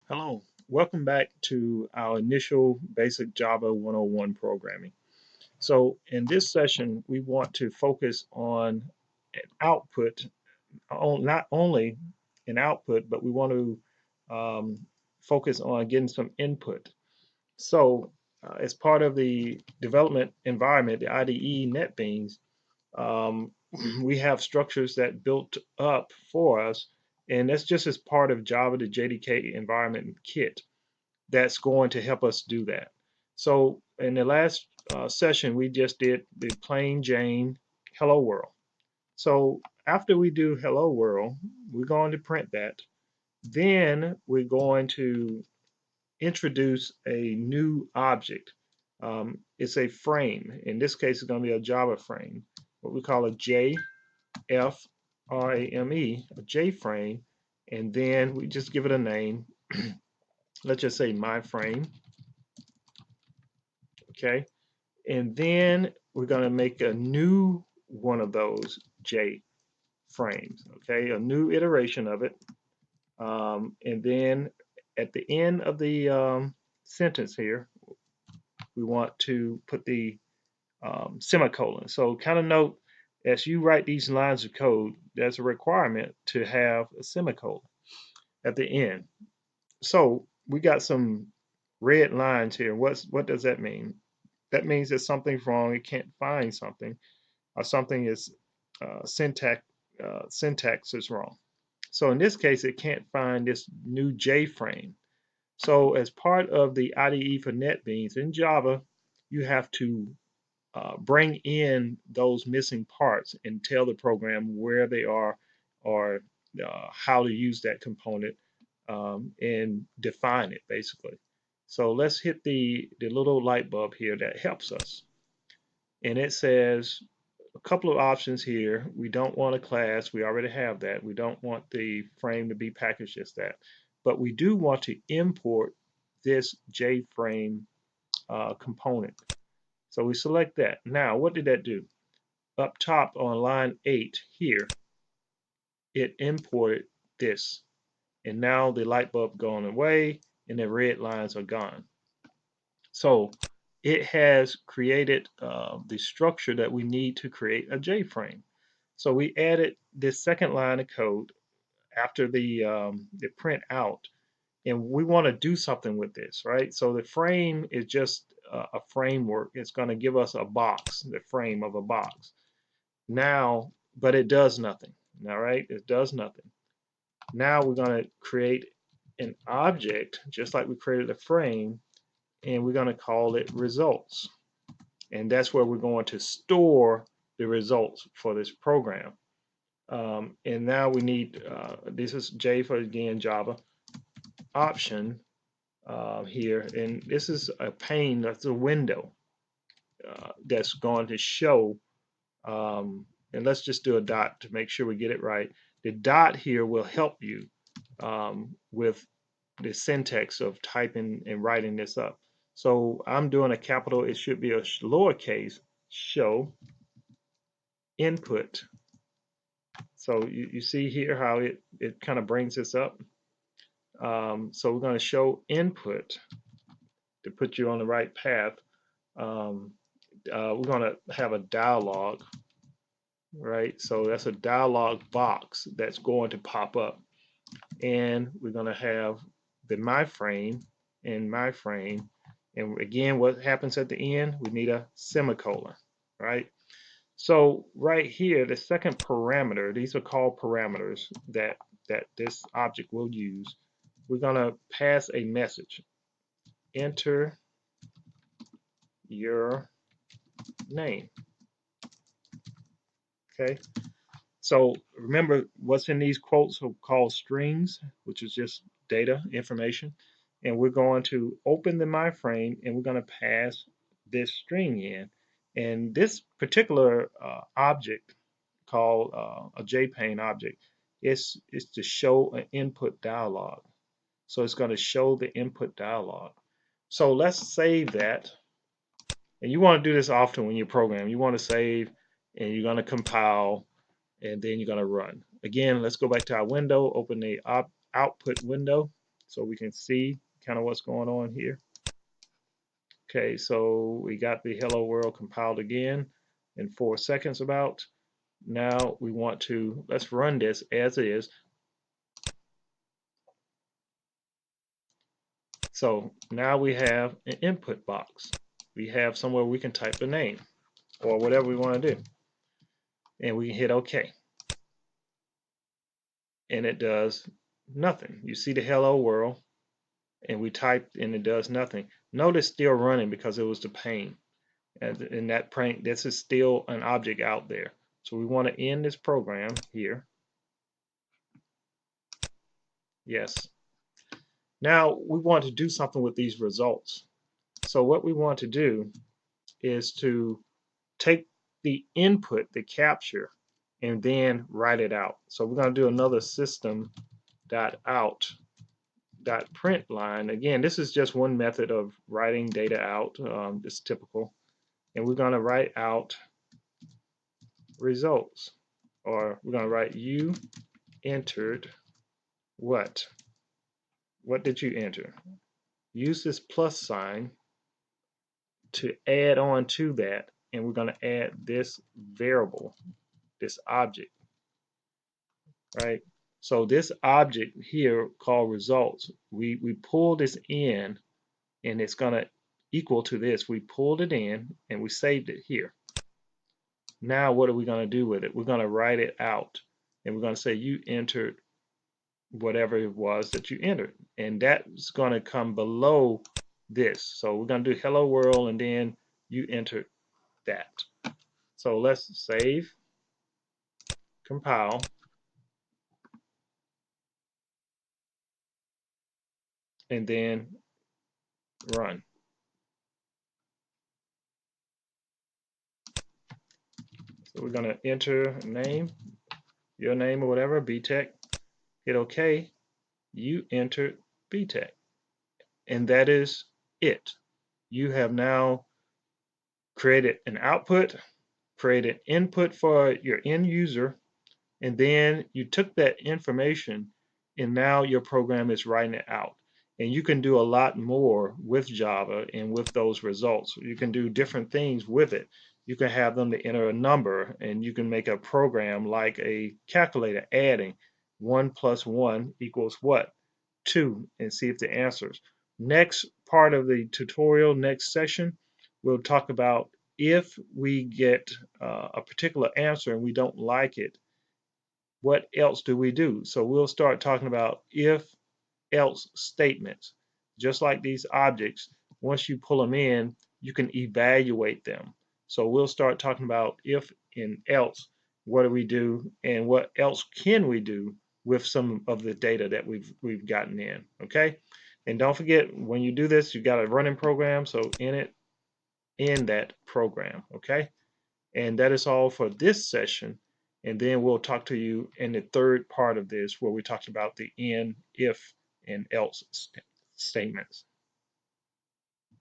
Hello, welcome back to our initial basic Java 101 programming. So in this session, we want to focus on an output, not only an output, but we want to focus on getting some input. So as part of the development environment, the IDE Netbeans, um, we have structures that built up for us, and that's just as part of Java, the JDK environment kit that's going to help us do that. So in the last session, we just did the plain Jane hello world. So after we do hello world, we're going to print that. Then we're going to introduce a new object. It's a frame. In this case, it's going to be a Java frame, what we call a JFRAME, a J frame. And then we just give it a name. Let's just say my frame. Okay. And then we're going to make a new one of those J frames, okay, a new iteration of it. And then at the end of the sentence here, we want to put the semicolon. So kind of note as you write these lines of code, there's a requirement to have a semicolon at the end. So we got some red lines here. What does that mean? That means that something's wrong. It can't find something, or something is syntax is wrong. So in this case, it can't find this new J frame. So as part of the IDE for NetBeans in Java, you have to bring in those missing parts and tell the program where they are or how to use that component and define it basically. So let's hit the little light bulb here that helps us. And it says a couple of options here. We don't want a class. We already have that. We don't want the frame to be packaged as that. But we do want to import this JFrame component. So we select that. Now, what did that do? Up top on line 8 here, it imported this. And now the light bulb gone away and the red lines are gone. So it has created the structure that we need to create a J-frame. So we added this second line of code after the print out, and we want to do something with this, right? So the frame is just a framework. It's going to give us a box, the frame of a box. Now, but it does nothing. All right, it does nothing. Now we're going to create an object, just like we created a frame, and we're going to call it results. And that's where we're going to store the results for this program. And now we need, this is J for again Java, option here. And this is a pane, that's a window that's going to show, and let's just do a dot to make sure we get it right. The dot here will help you with the syntax of typing and writing this up. So I'm doing a capital, it should be a lowercase, show input. So you see here how it kind of brings this up. So we're going to show input to put you on the right path. We're going to have a dialog, right? So that's a dialog box that's going to pop up. And we're going to have the my frame and my frame. And again, what happens at the end? We need a semicolon, right? So right here, the second parameter, these are called parameters that this object will use. We're going to pass a message. Enter your name. Okay. So remember what's in these quotes are called strings, which is just data information. And we're going to open the my frame and we're going to pass this string in. And this particular object called a JPane object is to show an input dialog. So it's going to show the input dialog. So let's save that. And you want to do this often when you program. You want to save and you're going to compile and then you're going to run. Again, let's go back to our window, open the output window, so we can see kind of what's going on here. Okay, so we got the hello world compiled again in 4 seconds about. Now we want to, let's run this as is. So now we have an input box. We have somewhere we can type a name or whatever we want to do. And we can hit OK. And it does nothing. You see the hello world, and we typed and it does nothing. Notice still running because it was the pane. And in that prank, this is still an object out there. So we want to end this program here. Yes. Now we want to do something with these results. So what we want to do is to take the input, the capture, and then write it out. So we're going to do another system.out.print line. Again, this is just one method of writing data out. It's typical. And we're going to write out results. Or we're going to write you entered what? What did you enter? Use this plus sign to add on to that, and we're going to add this variable, this object, right? So this object here called results, we pull this in, and it's going to equal to this. We pulled it in and we saved it here. Now what are we going to do with it? We're going to write it out, and we're going to say you entered whatever it was that you entered, and that's going to come below this. So we're going to do hello world, and then you entered that. So let's save, compile, and then run. So we're going to enter a name, your name or whatever, BTech, hit OK, you entered BTech, and that is it. You have now created an output, created input for your end user, and then you took that information and now your program is writing it out. And you can do a lot more with Java and with those results. You can do different things with it. You can have them to enter a number, and you can make a program like a calculator adding 1 plus 1 equals what? 2, and see if the answers. Next part of the tutorial, next session, we'll talk about if we get a particular answer and we don't like it, what else do we do? So we'll start talking about if else statements. Just like these objects, once you pull them in, you can evaluate them. So we'll start talking about if and else, what do we do, and what else can we do with some of the data that we've gotten in. Okay, and don't forget, when you do this, you got a running program, so in that program. Okay, and that is all for this session. And then we'll talk to you in the third part of this, where we talked about the in, if, and else statements.